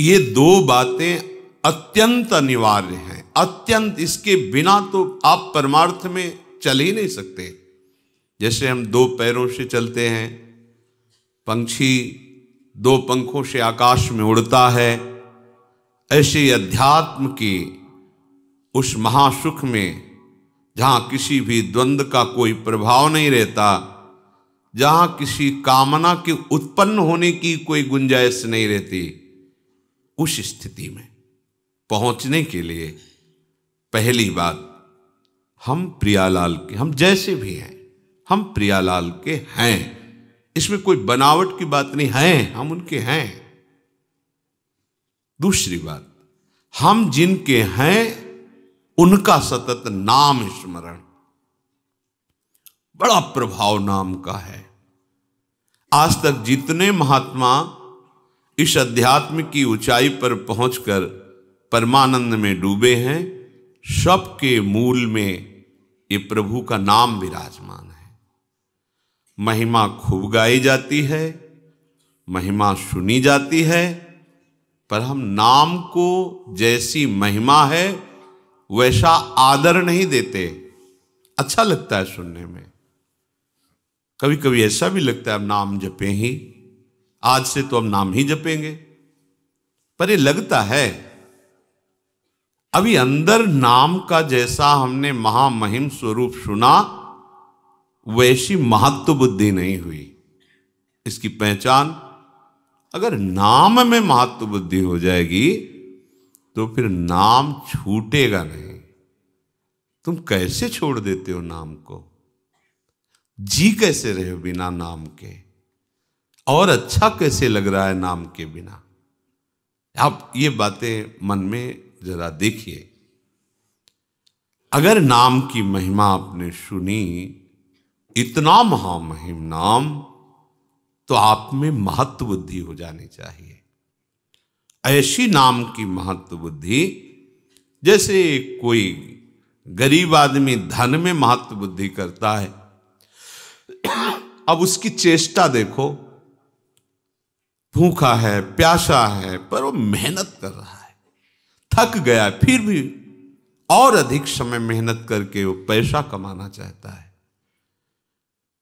ये दो बातें अत्यंत अनिवार्य हैं, अत्यंत। इसके बिना तो आप परमार्थ में चल ही नहीं सकते। जैसे हम दो पैरों से चलते हैं, पंछी दो पंखों से आकाश में उड़ता है, ऐसे ही अध्यात्म की उस महासुख में जहां किसी भी द्वंद्व का कोई प्रभाव नहीं रहता, जहां किसी कामना के उत्पन्न होने की कोई गुंजाइश नहीं रहती, उस स्थिति में पहुंचने के लिए पहली बात, हम प्रियालाल के, हम जैसे भी हैं हम प्रियालाल के हैं। इसमें कोई बनावट की बात नहीं है, हम उनके हैं। दूसरी बात, हम जिनके हैं उनका सतत नाम स्मरण। बड़ा प्रभाव नाम का है। आज तक जितने महात्मा इस अध्यात्म की ऊंचाई पर पहुंचकर परमानंद में डूबे हैं, सबके मूल में ये प्रभु का नाम विराजमान है। महिमा खूब गाई जाती है, महिमा सुनी जाती है, पर हम नाम को जैसी महिमा है वैसा आदर नहीं देते। अच्छा लगता है सुनने में, कभी कभी ऐसा भी लगता है अब नाम जपें ही, आज से तो हम नाम ही जपेंगे, पर ये लगता है अभी अंदर नाम का जैसा हमने महामहिम स्वरूप सुना वैसी महत्व बुद्धि नहीं हुई। इसकी पहचान, अगर नाम में महत्व बुद्धि हो जाएगी तो फिर नाम छूटेगा नहीं। तुम कैसे छोड़ देते हो नाम को? जी कैसे रहे हो बिना नाम के? और अच्छा कैसे लग रहा है नाम के बिना? आप ये बातें मन में जरा देखिए। अगर नाम की महिमा आपने सुनी, इतना महामहिम नाम, तो आप में महत्व बुद्धि हो जानी चाहिए। ऐसी नाम की महत्व बुद्धि, जैसे कोई गरीब आदमी धन में महत्व बुद्धि करता है, अब उसकी चेष्टा देखो, भूखा है, प्यासा है, पर वो मेहनत कर रहा है, थक गया है, फिर भी और अधिक समय मेहनत करके वो पैसा कमाना चाहता है।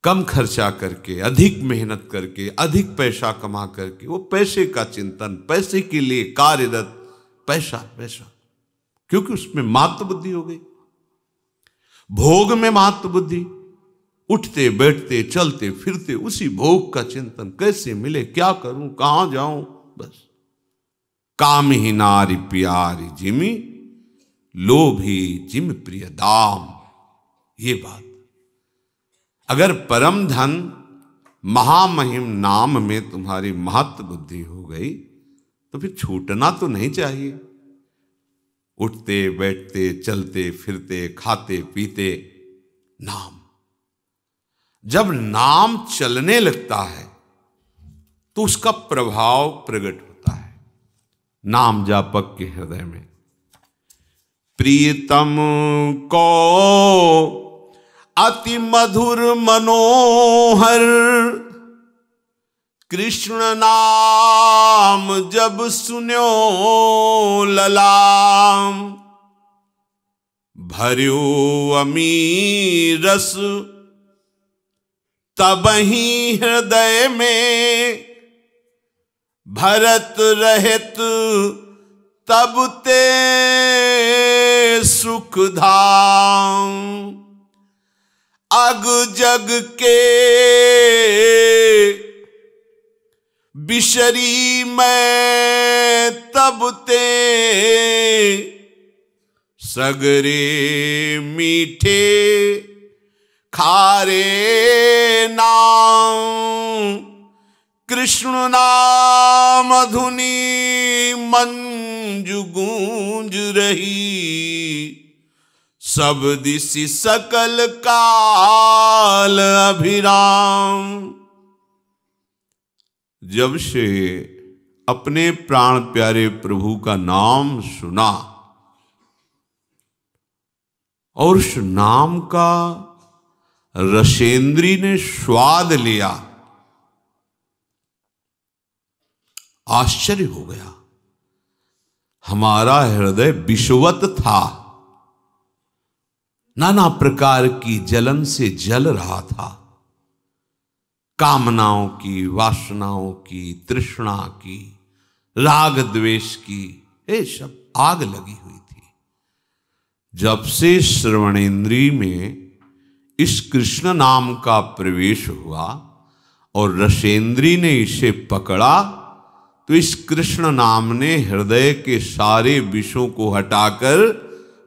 कम खर्चा करके, अधिक मेहनत करके, अधिक पैसा कमा करके, वो पैसे का चिंतन, पैसे के लिए कार्यरत, पैसा पैसा, क्योंकि उसमें महत्व बुद्धि हो गई। भोग में महत्व बुद्धि, उठते बैठते चलते फिरते उसी भोग का चिंतन, कैसे मिले, क्या करूं, कहां जाऊं, बस। काम ही नारी प्यारी जिमी, लोभी जिम प्रिय दाम। ये बात, अगर परम धन महामहिम नाम में तुम्हारी महत्व बुद्धि हो गई तो फिर छूटना तो नहीं चाहिए। उठते बैठते चलते फिरते खाते पीते नाम, जब नाम चलने लगता है तो उसका प्रभाव प्रकट होता है। नाम जापक के हृदय में प्रियतम को अति मधुर मनोहर, कृष्ण नाम जब सुन्यो ललाम, भर्यो अमीर रस तबहि हृदय में, भरत रहित तब ते सुख धाम, अग जग के बिशरी मैं तब ते, सगरे मीठे खारे नाम, कृष्ण नाम धुनी मंजु गूंज रही, सब दिशि सकल काल अभिराम। जब से अपने प्राण प्यारे प्रभु का नाम सुना और उस नाम का रसेंद्री ने स्वाद लिया, आश्चर्य हो गया। हमारा हृदय विषवत था, नाना प्रकार की जलन से जल रहा था। कामनाओं की, वासनाओं की, तृष्णा की, राग द्वेष की, ये सब आग लगी हुई थी। जब से श्रवणेन्द्रिय में इस कृष्ण नाम का प्रवेश हुआ और रसेंद्री ने इसे पकड़ा, तो इस कृष्ण नाम ने हृदय के सारे विषों को हटाकर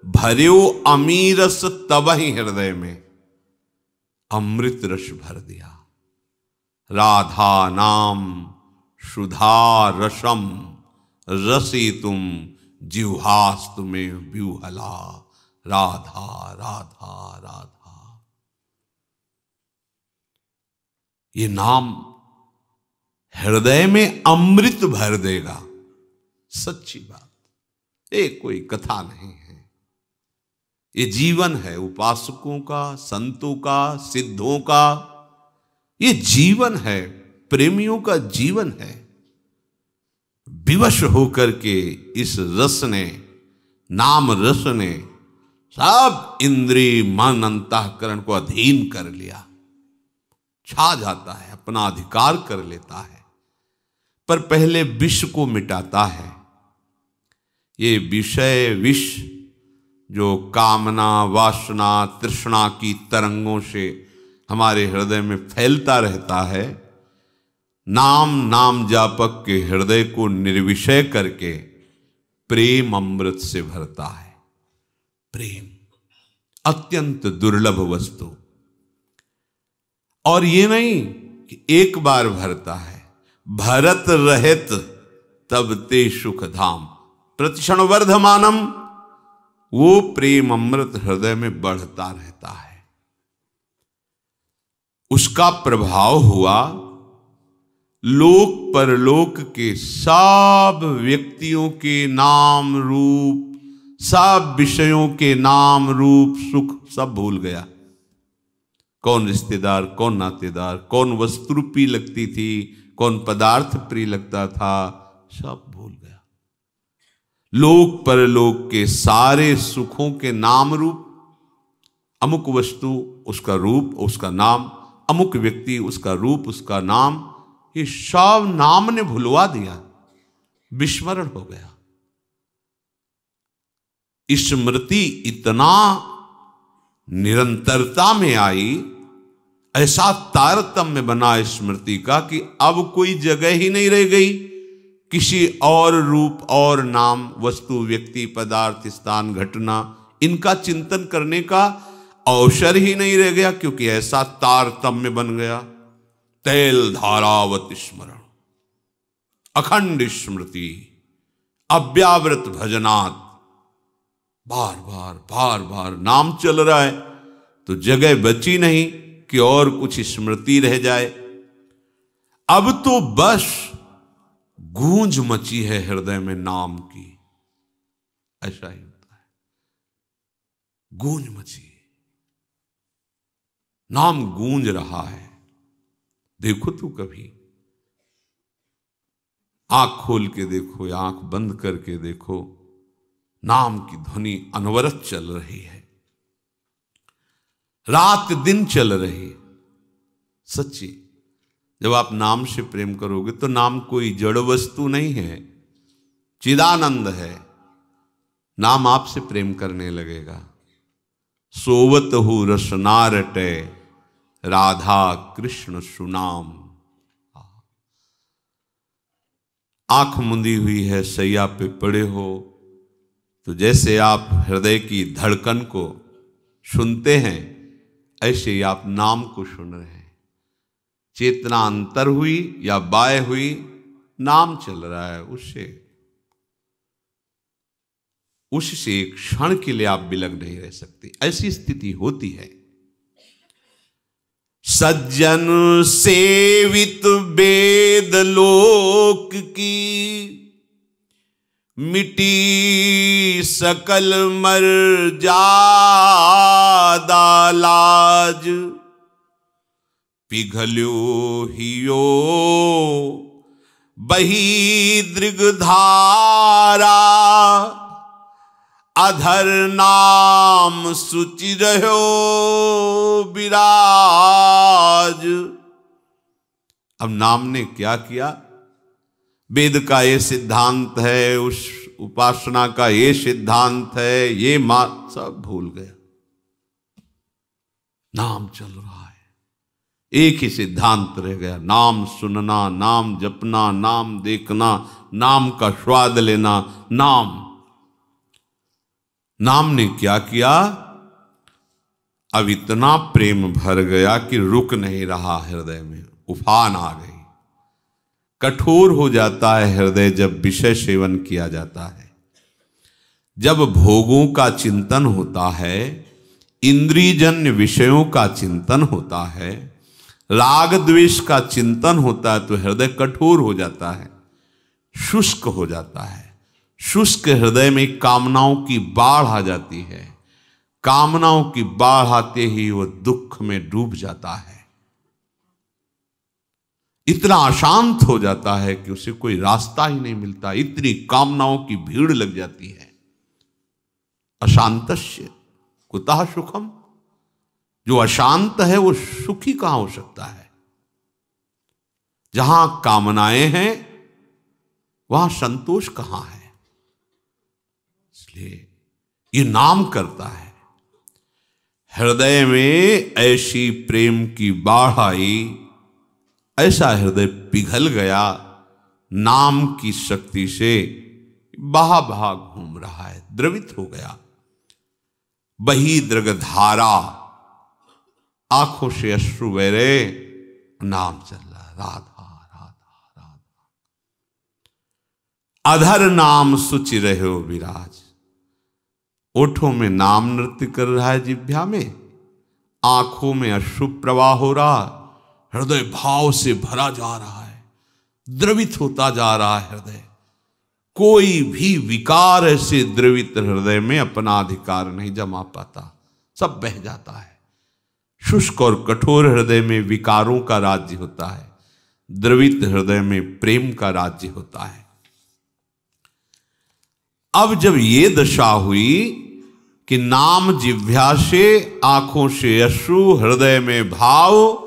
भर्यो अमीरस तबहि हृदय में अमृत रस भर दिया। राधा नाम सुधा रसम रसितुम जिह्वास्तु में व्यूहला। राधा राधा राधा, ये नाम हृदय में अमृत भर देगा। सच्ची बात, ये कोई कथा नहीं है, ये जीवन है उपासकों का, संतों का, सिद्धों का। ये जीवन है, प्रेमियों का जीवन है। विवश होकर के इस रस ने, नाम रस ने सब इंद्रिय मन अंतःकरण को अधीन कर लिया, छा जाता है, अपना अधिकार कर लेता है। पर पहले विष को मिटाता है। ये विषय विष जो कामना, वासना, तृष्णा की तरंगों से हमारे हृदय में फैलता रहता है, नाम जापक के हृदय को निर्विषय करके प्रेम अमृत से भरता है। प्रेम अत्यंत दुर्लभ वस्तु, और ये नहीं कि एक बार भरता है, भरत रहित तब ते सुख धाम प्रतिक्षण वर्धमानम। वो प्रेम अमृत हृदय में बढ़ता रहता है। उसका प्रभाव हुआ लोक परलोक के सब व्यक्तियों के नाम रूप, सब विषयों के नाम रूप सुख सब भूल गया। कौन रिश्तेदार, कौन नातेदार, कौन वस्तु प्रिय लगती थी, कौन पदार्थ प्रिय लगता था, सब भूल गया। लोक परलोक के सारे सुखों के नाम रूप, अमुक वस्तु उसका रूप उसका नाम, अमुक व्यक्ति उसका रूप उसका नाम, ये सब नाम ने भुलवा दिया, विस्मरण हो गया। स्मृति इतना निरंतरता में आई, ऐसा तारतम्य बना स्मृति का कि अब कोई जगह ही नहीं रह गई किसी और रूप और नाम, वस्तु, व्यक्ति, पदार्थ, स्थान, घटना, इनका चिंतन करने का अवसर ही नहीं रह गया, क्योंकि ऐसा तारतम्य बन गया। तैल धारावत स्मरण, अखंड स्मृति, अव्यावृत भजनात्, बार बार नाम चल रहा है, तो जगह बची नहीं कि और कुछ स्मृति रह जाए। अब तो बस गूंज मची है हृदय में नाम की, ऐसा ही होता है, गूंज मची, नाम गूंज रहा है। देखो तो कभी आंख खोल के देखो या आंख बंद करके देखो, नाम की ध्वनि अनवरत चल रही है, रात दिन चल रही है। सच्ची, जब आप नाम से प्रेम करोगे तो नाम कोई जड़ वस्तु नहीं है, चिदानंद है। नाम आपसे प्रेम करने लगेगा। सोवत हु रसना रटे, राधा कृष्ण सुनाम। आंख मुंदी हुई है, सैया पे पड़े हो, तो जैसे आप हृदय की धड़कन को सुनते हैं, ऐसे ही आप नाम को सुन रहे हैं। चेतना अंतर हुई या बाय हुई, नाम चल रहा है, उससे एक क्षण के लिए आप बिलग नहीं रह सकते। ऐसी स्थिति होती है। सज्जन सेवित वेद लोक की, मिटी सकल मर्यादा लाज। पिघल्यो हियो बही दृगधारा अधर नाम सुचि रहो विराज। अब नाम ने क्या किया? वेद का ये सिद्धांत है, उस उपासना का ये सिद्धांत है, ये सब भूल गया। नाम चल रहा है, एक ही सिद्धांत रह गया, नाम सुनना, नाम जपना, नाम देखना, नाम का स्वाद लेना। नाम ने क्या किया? अब इतना प्रेम भर गया कि रुक नहीं रहा हृदय में, उफान आ गई। कठोर हो जाता है हृदय जब विषय सेवन किया जाता है, जब भोगों का चिंतन होता है, इंद्रियजन्य विषयों का चिंतन होता है, राग द्वेष का चिंतन होता है, तो हृदय कठोर हो जाता है, शुष्क हो जाता है। शुष्क हृदय में कामनाओं की बाढ़ आ जाती है। कामनाओं की बाढ़ आते ही वो दुख में डूब जाता है, इतना अशांत हो जाता है कि उसे कोई रास्ता ही नहीं मिलता। इतनी कामनाओं की भीड़ लग जाती है। अशांतस्य कुतः सुखम, जो अशांत है वो सुखी कहां हो सकता है? जहां कामनाएं हैं वहां संतोष कहां है? इसलिए ये नाम करता है। हृदय में ऐसी प्रेम की बाढ़ आई, ऐसा हृदय पिघल गया, नाम की शक्ति से बहा बहा घूम रहा है, द्रवित हो गया। बही दृगधारा, आंखों से अश्रु बह रहे, नाम चल रहा, राधा राधा राधा। अधर नाम सुचि रहो विराज, ओठों में नाम नृत्य कर रहा है, जिह्वा में, आंखों में अश्रु प्रवाह हो रहा, हृदय भाव से भरा जा रहा है, द्रवित होता जा रहा है हृदय। कोई भी विकार ऐसे द्रवित हृदय में अपना अधिकार नहीं जमा पाता, सब बह जाता है। शुष्क और कठोर हृदय में विकारों का राज्य होता है, द्रवित हृदय में प्रेम का राज्य होता है। अब जब ये दशा हुई कि नाम जिह्वा से, आंखों से अश्रु, हृदय में भाव,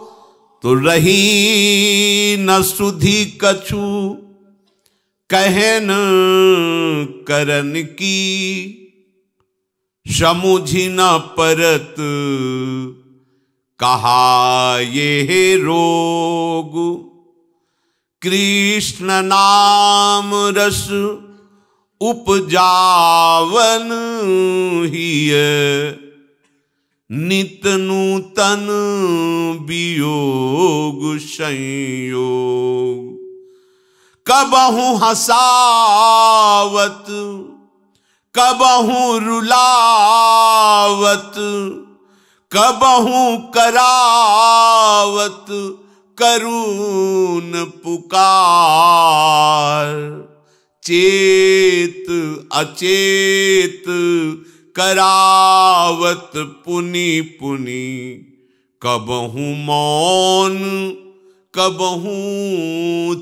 तो रही न सुधि कछु कहन करन की, समुझी न परत कहा ये रोग। कृष्ण नाम रस उपजावन हिय, नित नूतन वियोग संयोग। कबहु हसावत कबहु रुलावत, कबहु करावत करुण पुकार। चेत अचेत करावत पुनि पुनि, कबहु मौन कबहु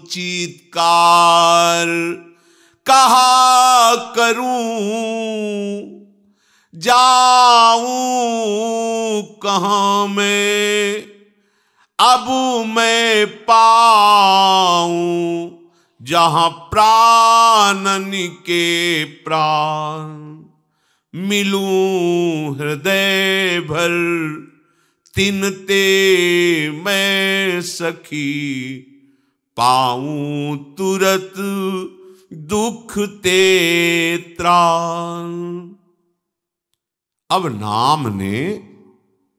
चीत्कार। कहा करूं जाऊं कहां मैं, अब मैं पाऊं जहां प्राणन के प्राण। मिलूं हृदय भर तिनते मैं सखी, पाऊं तुरत दुख ते त्राण। अब नाम ने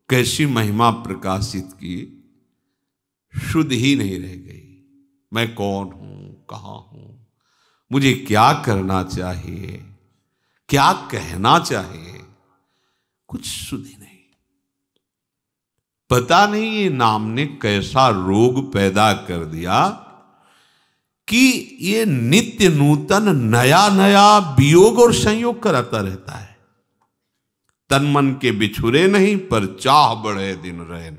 कैसी महिमा प्रकाशित की, शुद्ध ही नहीं रह गई। मैं कौन हूं, कहां हूं, मुझे क्या करना चाहिए, क्या कहना चाहिए, कुछ शुद्ध ही नहीं। पता नहीं ये नाम ने कैसा रोग पैदा कर दिया कि ये नित्य नूतन नया नया वियोग और संयोग कराता रहता है। तन मन के बिछुरे नहीं, पर चाह बढ़े दिन रैन।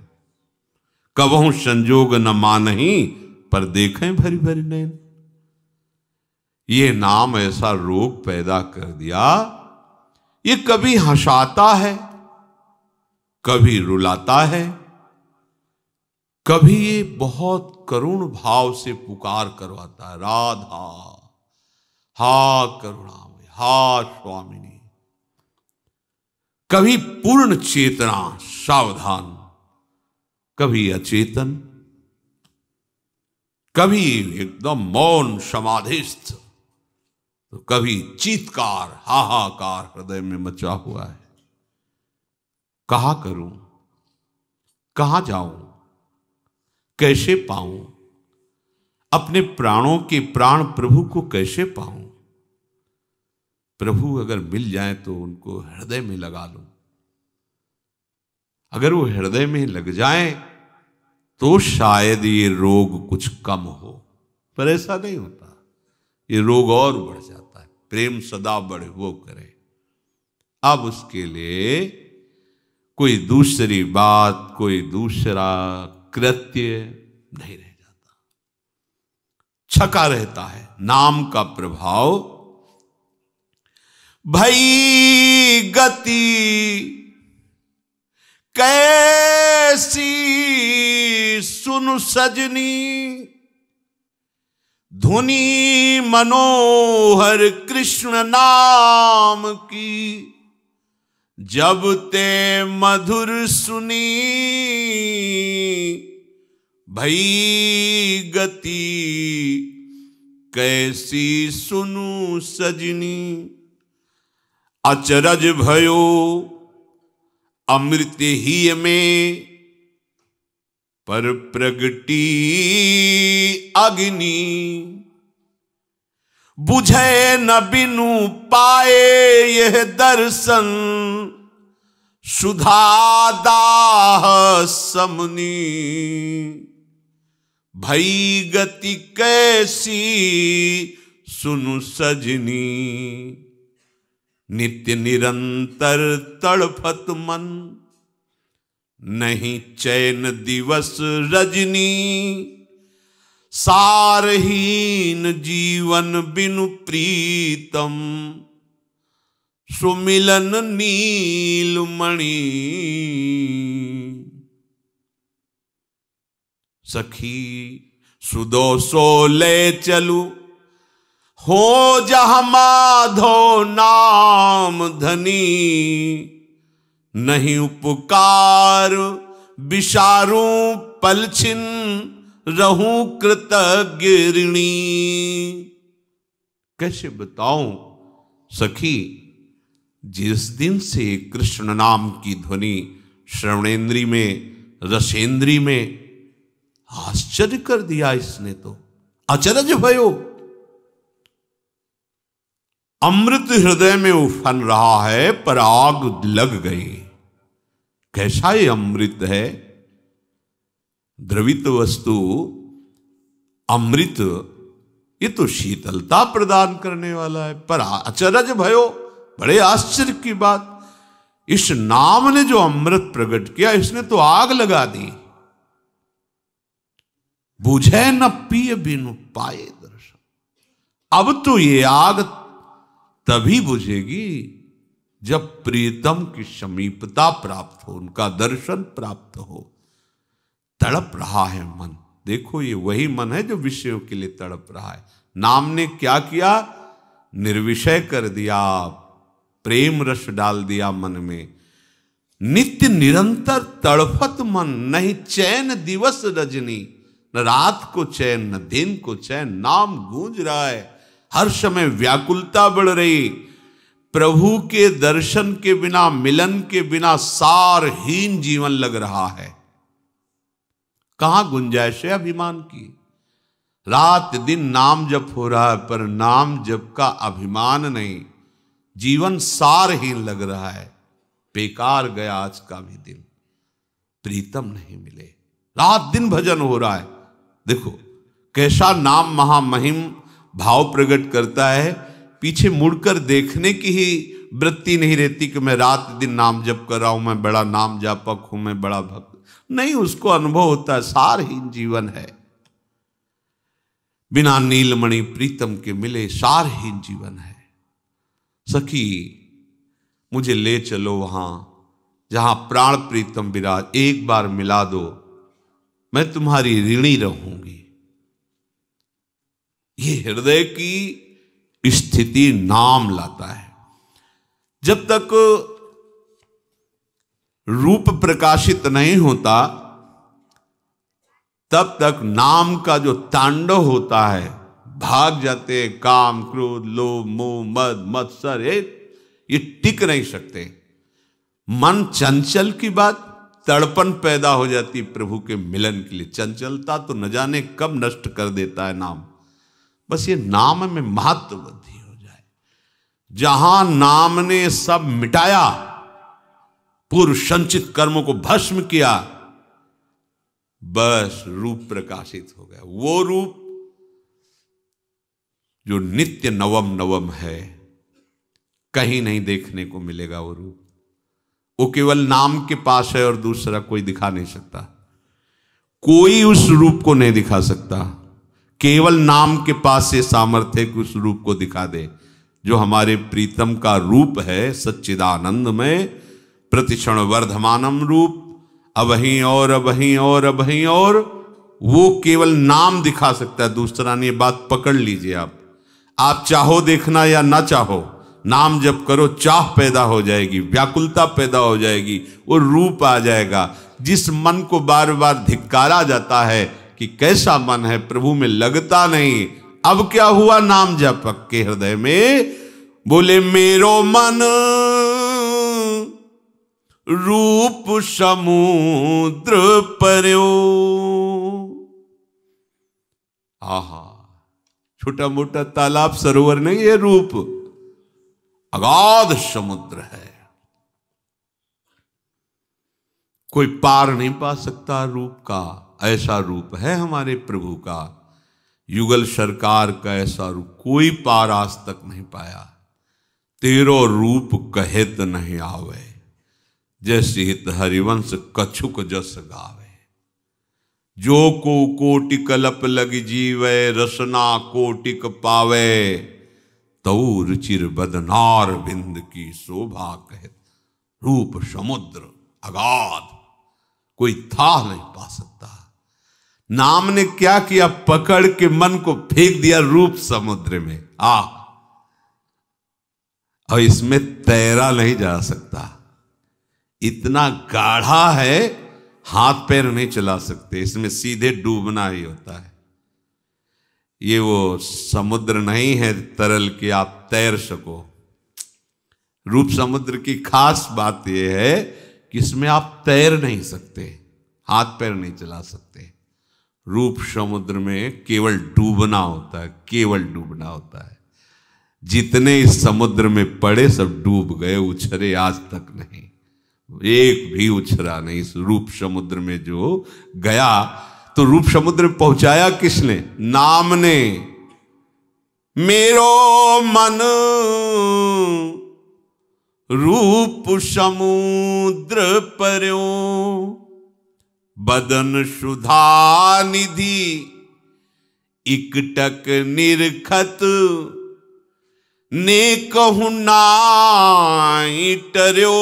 कबहू संजोग न मानही, पर देखें भरी भरी नैन। ये नाम ऐसा रोग पैदा कर दिया, ये कभी हंसाता है, कभी रुलाता है, कभी ये बहुत करुण भाव से पुकार करवाता है, राधा हा करुणामय, हा स्वामिनी। कभी पूर्ण चेतना सावधान, कभी अचेतन, कभी एकदम मौन समाधिस्थ, तो कभी चीत्कार हाहाकार हृदय में मचा हुआ है। कहां करूं, कहां जाऊं, कैसे पाऊं, अपने प्राणों के प्राण प्रभु को कैसे पाऊं? प्रभु अगर मिल जाए तो उनको हृदय में लगा लूं। अगर वो हृदय में लग जाए तो शायद ये रोग कुछ कम हो, पर ऐसा नहीं होता, ये रोग और बढ़ जाता है। प्रेम सदा बढ़े वो करे। अब उसके लिए कोई दूसरी बात, कोई दूसरा कृत्य नहीं रह जाता, छका रहता है। नाम का प्रभाव भई गति कैसी सुन सजनी, धुनी मनोहर कृष्ण नाम की, जब ते मधुर सुनी, भई गति कैसी सुनु सजनी। अचरज भयो अमृत ही में, पर प्रगटी अग्नि, बुझे न बिनु पाए यह दर्शन, सुधा दाह समनी। भई गति कैसी सुनु सजनी, नित्य निरंतर तड़फत मन, नहीं चैन दिवस रजनी। सारहीन जीवन बिनु प्रीतम, सुमिलन नीलमणि। सखी सुदो सो ले चलू, हो जहाँ माधो नाम धनी। नहीं उपकार विसारू पलछिन, रहूं कृतज्ञ ऋणी। कैसे बताऊं सखी, जिस दिन से कृष्ण नाम की ध्वनि श्रवणेन्द्री में, रसेंद्री में आश्चर्य कर दिया इसने, तो अचरज भयो। अमृत हृदय में उफन रहा है पर आग लग गई। कैसा ये अमृत है? द्रवित वस्तु अमृत, ये तो शीतलता प्रदान करने वाला है। पर अचरज भयो, बड़े आश्चर्य की बात, इस नाम ने जो अमृत प्रकट किया, इसने तो आग लगा दी। बुझे न पिय बिनु पाए दर्शन। अब तो ये आग तभी बुझेगी जब प्रीतम की समीपता प्राप्त हो, उनका दर्शन प्राप्त हो। तड़प रहा है मन, देखो ये वही मन है जो विषयों के लिए तड़प रहा है। नाम ने क्या किया? निर्विषय कर दिया, प्रेम रस डाल दिया मन में। नित्य निरंतर तड़फत मन, नहीं चैन दिवस रजनी। न रात को चैन, न दिन को चैन। नाम गूंज रहा है, हर समय व्याकुलता बढ़ रही। प्रभु के दर्शन के बिना, मिलन के बिना सारहीन जीवन लग रहा है। कहां गुंजाइश है अभिमान की? रात दिन नाम जप हो रहा है, पर नाम जप का अभिमान नहीं। जीवन सारहीन लग रहा है। बेकार गया आज का भी दिन, प्रीतम नहीं मिले। रात दिन भजन हो रहा है, देखो कैसा नाम महामहिम भाव प्रकट करता है। पीछे मुड़कर देखने की ही वृत्ति नहीं रहती कि मैं रात दिन नाम जप कर रहा हूं, मैं बड़ा नाम जापक हूं, मैं बड़ा भक्त नहीं। उसको अनुभव होता है सारहीन जीवन है। बिना नीलमणि प्रीतम के मिले सारहीन जीवन है। सखी मुझे ले चलो वहां जहां प्राण प्रीतम विराज, एक बार मिला दो, मैं तुम्हारी ऋणी रहूंगी। ये हृदय की स्थिति नाम लाता है। जब तक रूप प्रकाशित नहीं होता तब तक नाम का जो तांडव होता है, भाग जाते हैं काम क्रोध लोभ मोह मद मत्सर, ये टिक नहीं सकते। मन चंचल की बात, तड़पन पैदा हो जाती प्रभु के मिलन के लिए। चंचलता तो न जाने कब नष्ट कर देता है नाम। बस ये नाम में महत्व बुद्धि हो जाए। जहां नाम ने सब मिटाया, पूर्व संचित कर्मों को भस्म किया, बस रूप प्रकाशित हो गया। वो रूप जो नित्य नवम नवम है, कहीं नहीं देखने को मिलेगा। वो रूप वो केवल नाम के पास है और दूसरा कोई दिखा नहीं सकता। कोई उस रूप को नहीं दिखा सकता। केवल नाम के पास से सामर्थ्य कि उस रूप को दिखा दे। जो हमारे प्रीतम का रूप है सच्चिदानंद में प्रतिक्षण वर्धमानम रूप, अबहीं और अबहीं और अबहीं और, वो केवल नाम दिखा सकता है, दूसरा नहीं। बात पकड़ लीजिए। आप चाहो देखना या ना चाहो, नाम जप करो, चाह पैदा हो जाएगी, व्याकुलता पैदा हो जाएगी, वो रूप आ जाएगा। जिस मन को बार बार धिक्कारा जाता है कि कैसा मन है, प्रभु में लगता नहीं, अब क्या हुआ, नाम जप के हृदय में बोले मेरो मन रूप समुद्र पर्यो। आहा, छोटा मोटा तालाब सरोवर नहीं, ये रूप अगाध समुद्र है। कोई पार नहीं पा सकता रूप का। ऐसा रूप है हमारे प्रभु का। युगल सरकार का ऐसा रूप कोई पार आज तक नहीं पाया। तेरो रूप कहेत नहीं आवे, जैसे हित हरिवंश कछुक जस गावे। जो को कोटि कलप लग जीवे, रसना कोटिक पावे। तऊ रुचिर बदनार बिंद की शोभा कहत। रूप समुद्र अगाध, कोई था नहीं पा सकता। नाम ने क्या किया, पकड़ के मन को फेंक दिया रूप समुद्र में। और इसमें तैरा नहीं जा सकता, इतना गाढ़ा है, हाथ पैर नहीं चला सकते, इसमें सीधे डूबना ही होता है। ये वो समुद्र नहीं है तरल कि आप तैर सको। रूप समुद्र की खास बात यह है कि इसमें आप तैर नहीं सकते, हाथ पैर नहीं चला सकते। रूप समुद्र में केवल डूबना होता है, केवल डूबना होता है। जितने इस समुद्र में पड़े सब डूब गए, उछरे आज तक नहीं, एक भी उछरा नहीं। इस रूप समुद्र में जो गया, तो रूप समुद्र में पहुंचाया किसने? नाम ने। मेरो मन रूप समुद्र पर्यो, बदन सुधा निधि इकटक निरखत। ने कहूं नाई टर्यो,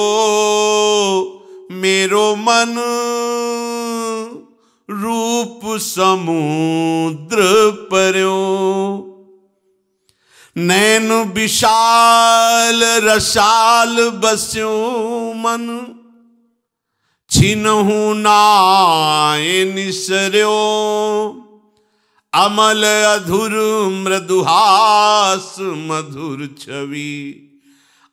मेरो मन रूप समुद्र पर्यो। नैन विशाल रसाल बस्यो मन, छिनहु नाय निसर्यो। अमल अधुर मृदुहास मधुर छवि,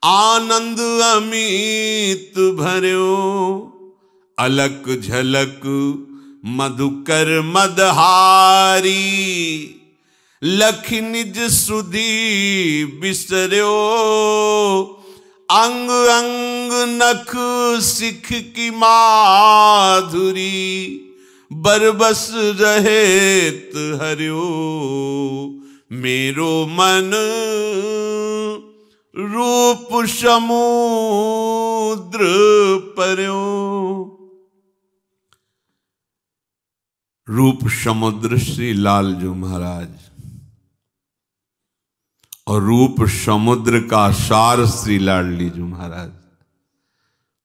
आनंद अमित भर्यो। अलक झलक मधुकर मदहारी, लख निज सुधी बिसर्यो। अंग अंग नख सिख की माधुरी, बरबस रहेत हर्यो। मेरो मन रूप समुद्र पर्यो। रूप समुद्र श्री लालजू महाराज और रूप समुद्र का सार श्री लाडली जी महाराज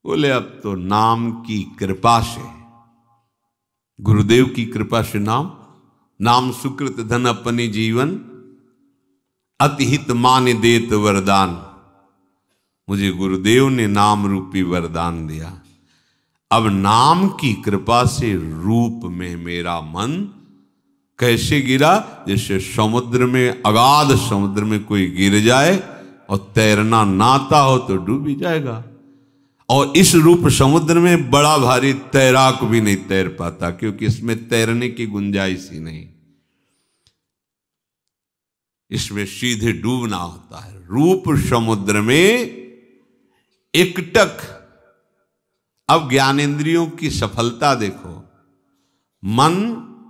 बोले अब तो नाम की कृपा से, गुरुदेव की कृपा से नाम सुकृत धन अपनी जीवन अतिहित मान देत वरदान। मुझे गुरुदेव ने नाम रूपी वरदान दिया। अब नाम की कृपा से रूप में मेरा मन कैसे गिरा, जैसे समुद्र में, अगाध समुद्र में कोई गिर जाए और तैरना ना आता हो तो डूब ही जाएगा। और इस रूप समुद्र में बड़ा भारी तैराक भी नहीं तैर पाता, क्योंकि इसमें तैरने की गुंजाइश ही नहीं, इसमें सीधे डूबना होता है। रूप समुद्र में एकटक। अब ज्ञानेंद्रियों की सफलता देखो, मन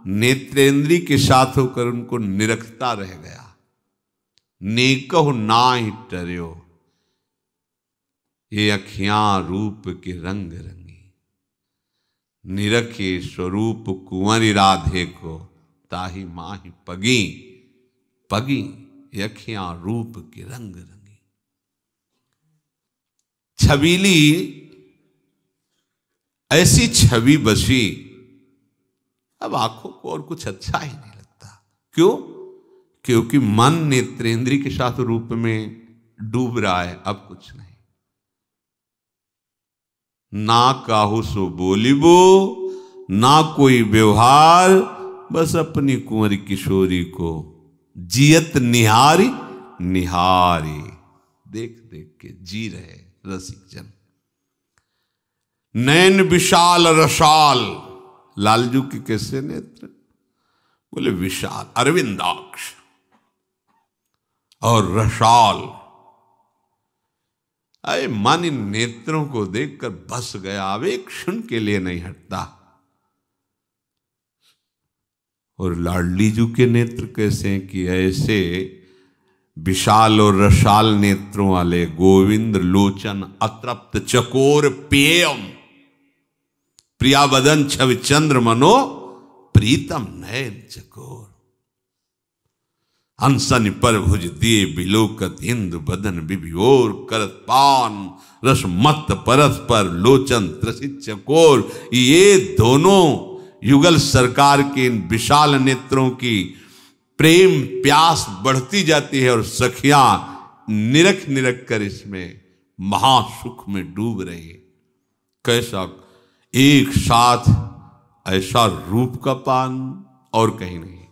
नेत्रेंद्री के साथ होकर उनको निरखता रह गया। नेकहु नाहि टर्यो, ये अखियां रूप के रंग रंगी। निरखे स्वरूप कुंवरी राधे को, ताही माही पगी पगी। ये अखियां रूप के रंग रंगी। छबीली ऐसी छवि बसी, अब आंखों को और कुछ अच्छा ही नहीं लगता। क्यों? क्योंकि मन नेत्रेंद्री के साथ रूप में डूब रहा है। अब कुछ नहीं, ना काहू सो बोलिबो, ना कोई व्यवहार, बस अपनी कुंवरी किशोरी को जियत निहारी निहारी। देख देख के जी रहे रसिक जन। नैन विशाल रसाल, लालजू के कैसे नेत्र? बोले विशाल, अरविंदाक्ष और रसाल। अरे मन इन नेत्रों को देखकर बस गया, अब एक क्षण के लिए नहीं हटता। और लाडली जू के नेत्र कैसे हैं कि ऐसे विशाल और रसाल नेत्रों वाले गोविंद लोचन अतृप्त चकोर पेयम, प्रिया बदन छवि चंद्र मनो प्रीतम नयन चकोर। हंसन पर भुज दिए बिलोकत इंदु बदन बिभिओर, करत पान रस मत परस पर लोचन त्रसित चकोर। ये दोनों युगल सरकार के इन विशाल नेत्रों की प्रेम प्यास बढ़ती जाती है और सखियां निरख निरख कर इसमें महासुख में डूब रही है। कैसा एक साथ ऐसा रूप का पान और कहीं नहीं।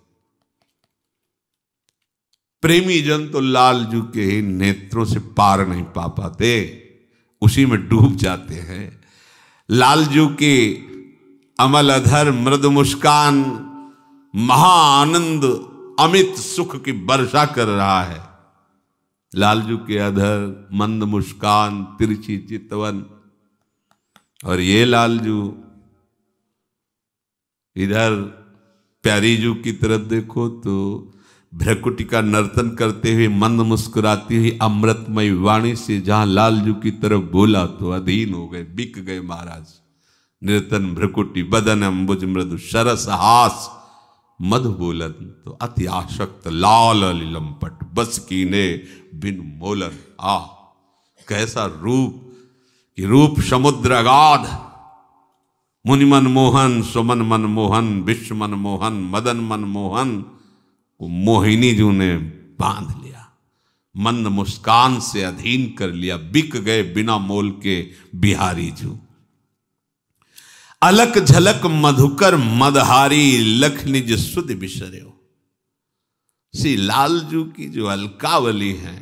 प्रेमी जन तो लालजू के ही नेत्रों से पार नहीं पा पाते, उसी में डूब जाते हैं। लालजू के अमल अधर मृदु मुस्कान महाआनंद अमित सुख की वर्षा कर रहा है। लालजू के अधर मंद मुस्कान तिरछी चितवन, और ये लालजू इधर प्यारीजू की तरफ देखो तो भ्रकुटी का नर्तन करते हुए मंद मुस्कुराती हुई अमृतमय वाणी से जहां लालजू की तरफ बोला तो अधीन हो गए, बिक गए महाराज। निर्तन भ्रकुटी बदन अम्बुज मृदु सरस हास मधु बोलन, तो अति आशक्त लाल लंपट बस कीने बिन मोलन। कैसा रूप कि रूप समुद्र अगाध, मुनि मन मोहन सुमन मन मोहन विश्व मन मोहन मदन मन मोहन को मोहिनी जू ने बांध लिया, मंद मुस्कान से अधीन कर लिया। बिक गए बिना मोल के बिहारी जू। अलक झलक मधुकर मदहारी लख निज सुध बिसर्यो। श्री लालजू की जो अलकावली है,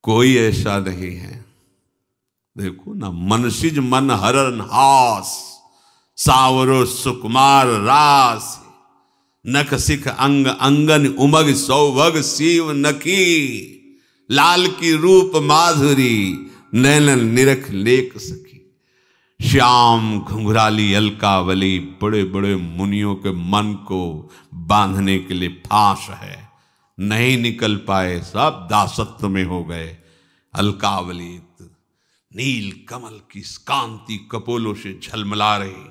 कोई ऐसा नहीं है। देखो ना, मनसिज मन हरन हास, सावरो सुकुमार रास, नख सिख अंग अंगन उमग सौभग शिव नकी। लाल की रूप माधुरी नैनन निरख लेख सकी। श्याम घुंघराली अलकावली बड़े बड़े मुनियों के मन को बांधने के लिए फांस है, नहीं निकल पाए, सब दासत्व में हो गए। अलकावली नील कमल की कांति कपोलों से झलमला रही,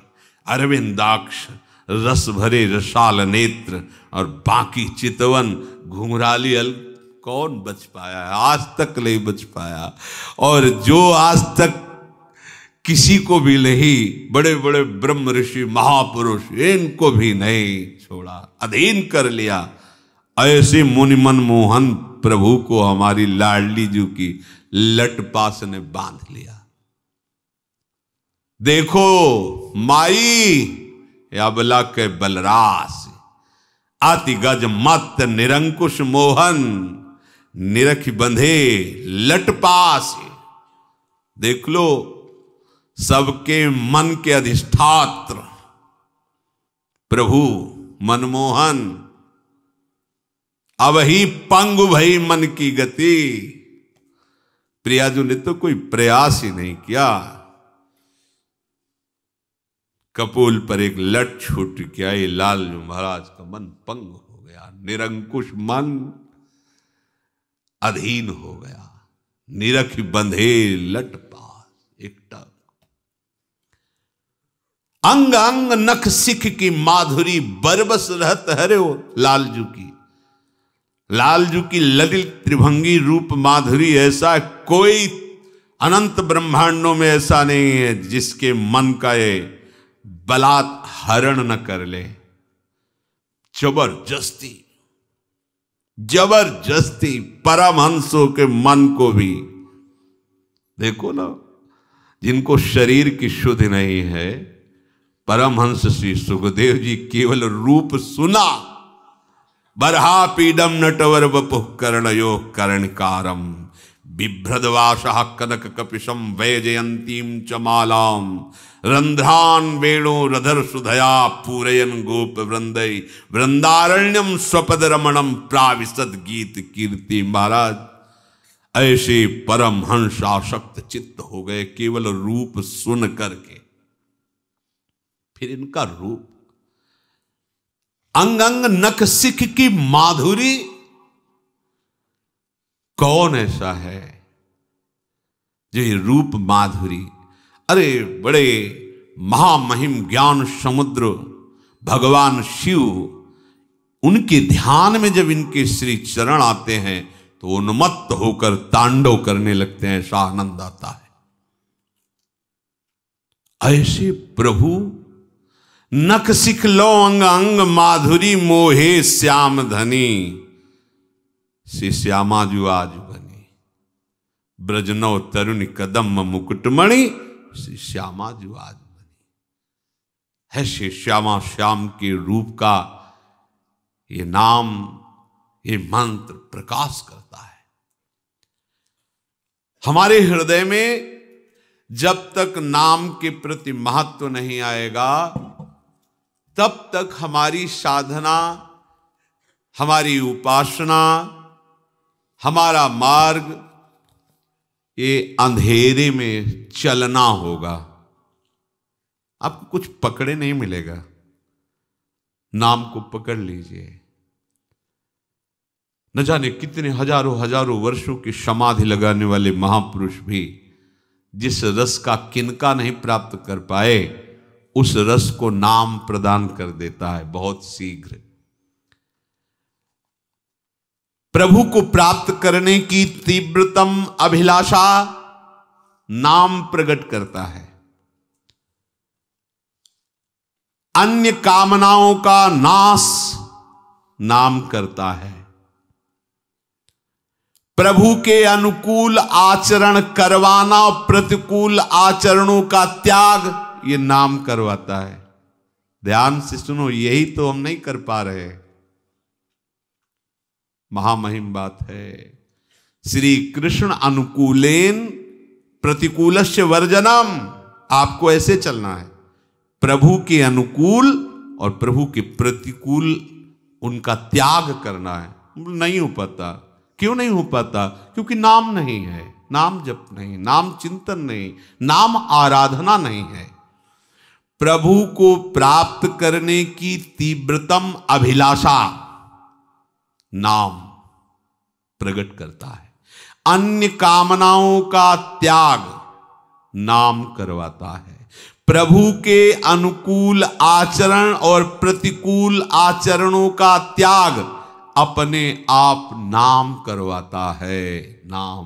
अरविंदाक्ष रस भरे रसाल नेत्र और बाकी चितवन घुंघराली कौन बच पाया है? आज तक नहीं बच पाया। और जो आज तक किसी को भी नहीं, बड़े बड़े ब्रह्म ऋषि महापुरुष, इनको भी नहीं छोड़ा, अधीन कर लिया। ऐसे मुनि मनमोहन प्रभु को हमारी लाडली जी की लटपास ने बांध लिया। देखो माई अबला के बलरास, अति गज मत निरंकुश मोहन, निरख बंधे लटपास। देख लो, सबके मन के अधिष्ठात्र प्रभु मनमोहन अब ही पंगु भई मन की गति। प्रियाजू ने तो कोई प्रयास ही नहीं किया। कपोल पर एक लट छूट गया, ये लालजू महाराज का मन पंग हो गया, निरंकुश मन अधीन हो गया। निरख बंधे लट पास एकटा, अंग अंग नख सिख की माधुरी, बरबस रहत हरे हो लालजू की। लालजू की ललित त्रिभंगी रूप माधुरी ऐसा कोई अनंत ब्रह्मांडों में ऐसा नहीं है जिसके मन का ये बलात् हरण न कर ले। जबरदस्ती जबरदस्ती परमहंसों के मन को भी देखो ना, जिनको शरीर की शुद्धि नहीं है। परमहंस श्री सुखदेव जी केवल रूप सुना, बरहा पीडम नटवर वपुः कर्णयो कर्णकारम, बिभ्रदवासः कनक कपिशम वैजयंतीम च मालाम, रंध्रान वेणो रधर सुधया पूरयन गोप वृंदै, वृंदारण्यम स्वपद रमणम प्राविशद गीत कीर्ति। महाराज ऐसे परमहंस आसक्त चित्त हो गए केवल रूप सुन करके। फिर इनका रूप, अंग अंग नख सिख की माधुरी, कौन ऐसा है जो ये रूप माधुरी, अरे बड़े महामहिम ज्ञान समुद्र भगवान शिव, उनके ध्यान में जब इनके श्री चरण आते हैं तो उन्मत्त होकर तांडव करने लगते हैं, ऐसा आनंद आता है। ऐसे प्रभु नख सिख लो अंग अंग माधुरी, मोहे श्याम धनी, श्री श्यामा जू आज बनी, ब्रजनव तरुण कदम मुकुटमणि, श्री श्यामा जू आज बनी है। श्री श्यामा श्याम के रूप का ये नाम, ये मंत्र प्रकाश करता है हमारे हृदय में। जब तक नाम के प्रति महत्व नहीं आएगा तब तक हमारी साधना, हमारी उपासना, हमारा मार्ग ये अंधेरे में चलना होगा। आपको कुछ पकड़े नहीं मिलेगा। नाम को पकड़ लीजिए। न जाने कितने हजारों हजारों वर्षों की समाधि लगाने वाले महापुरुष भी जिस रस का किनका नहीं प्राप्त कर पाए, उस रस को नाम प्रदान कर देता है बहुत शीघ्र। प्रभु को प्राप्त करने की तीव्रतम अभिलाषा नाम प्रकट करता है। अन्य कामनाओं का नाश नाम करता है। प्रभु के अनुकूल आचरण करवाना और प्रतिकूल आचरणों का त्याग ये नाम करवाता है। ध्यान से सुनो, यही तो हम नहीं कर पा रहे। महामहिम बात है। श्री कृष्ण अनुकूलेन प्रतिकूलस्य वर्जनम, आपको ऐसे चलना है। प्रभु के अनुकूल और प्रभु के प्रतिकूल उनका त्याग करना है। नहीं हो पाता। क्यों नहीं हो पाता? क्योंकि नाम नहीं है, नाम जप नहीं, नाम चिंतन नहीं, नाम आराधना नहीं है। प्रभु को प्राप्त करने की तीव्रतम अभिलाषा नाम प्रकट करता है। अन्य कामनाओं का त्याग नाम करवाता है। प्रभु के अनुकूल आचरण और प्रतिकूल आचरणों का त्याग अपने आप नाम करवाता है। नाम